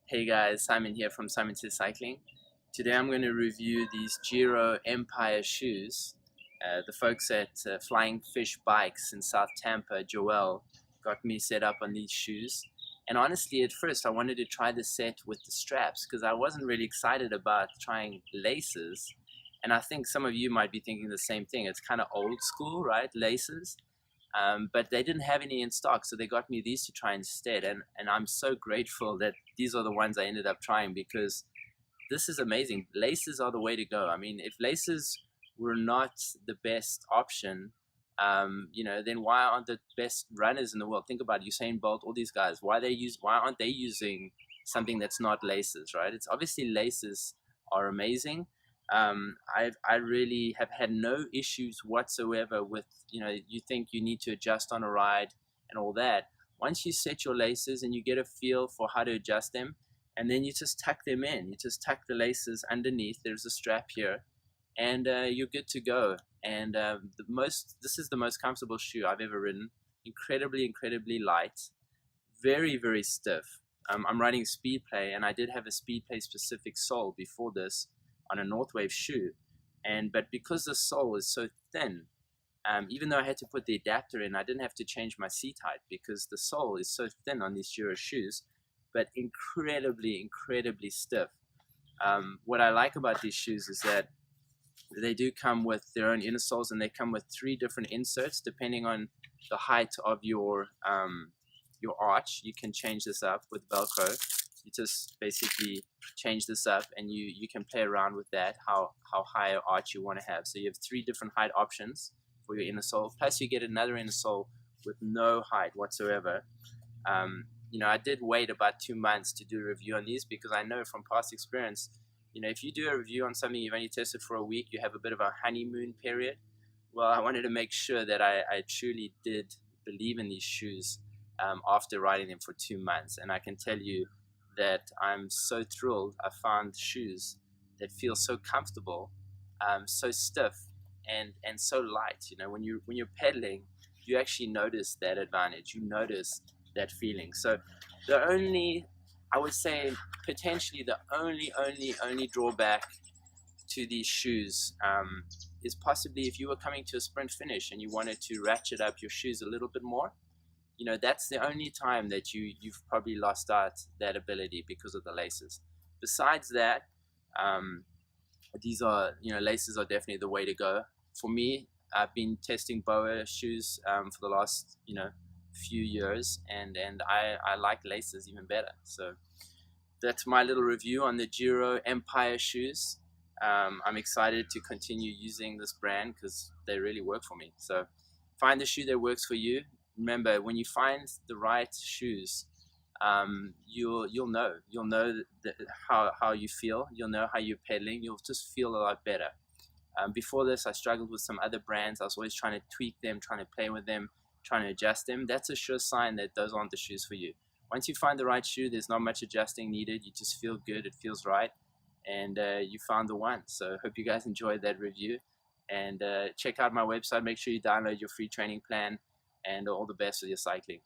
Hey guys, Simon here from Simon Says Cycling. Today I'm going to review these Giro Empire shoes. The folks at Flying Fish Bikes in South Tampa, Joel, got me set up on these shoes. And honestly, at first I wanted to try the set with the straps because I wasn't really excited about trying laces. And I think some of you might be thinking the same thing. It's kind of old school, right? Laces. But they didn't have any in stock, so they got me these to try instead, and I'm so grateful that these are the ones I ended up trying, because this is amazing. Laces are the way to go. I mean, if laces were not the best option, then why aren't the best runners in the world? Think about Usain Bolt, all these guys. Why aren't they using something that's not laces, right? It's obviously laces are amazing. I really have had no issues whatsoever with, you think you need to adjust on a ride and all that. Once you set your laces and you get a feel for how to adjust them, and then you just tuck them in, you just tuck the laces underneath, there's a strap here, and you're good to go. And this is the most comfortable shoe I've ever ridden. Incredibly light, very stiff. I'm riding Speedplay, and I did have a Speedplay specific sole before this on a Northwave shoe, but because the sole is so thin, even though I had to put the adapter in, I didn't have to change my seat height because the sole is so thin on these Giro shoes, but incredibly stiff. What I like about these shoes is that they do come with their own inner soles, and they come with 3 different inserts depending on the height of your arch. You can change this up with Velcro. You just basically change this up, and you can play around with that, how high an arch you want to have. So you have 3 different height options for your inner sole, plus you get another inner sole with no height whatsoever. I did wait about 2 months to do a review on these, because I know from past experience, if you do a review on something you've only tested for a week, you have a bit of a honeymoon period. Well, I wanted to make sure that I truly did believe in these shoes after riding them for 2 months, and I can tell you that I'm so thrilled. I found shoes that feel so comfortable, so stiff, and so light. When you're pedaling, you actually notice that advantage. You notice that feeling. So I would say potentially the only drawback to these shoes is possibly if you were coming to a sprint finish and you wanted to ratchet up your shoes a little bit more. That's the only time that you've probably lost out that ability because of the laces. Besides that, laces are definitely the way to go. For me, I've been testing BOA shoes for the last, few years, and I like laces even better. So that's my little review on the Giro Empire shoes. I'm excited to continue using this brand because they really work for me. So find the shoe that works for you. Remember, when you find the right shoes, you'll know how you feel. You'll know how you're pedaling. You'll just feel a lot better. Before this, I struggled with some other brands. I was always trying to tweak them, trying to play with them, trying to adjust them. That's a sure sign that those aren't the shoes for you. Once you find the right shoe, there's not much adjusting needed. You just feel good. It feels right, and you found the one. So hope you guys enjoyed that review, and check out my website. Make sure you download your free training plan. And all the best with your cycling.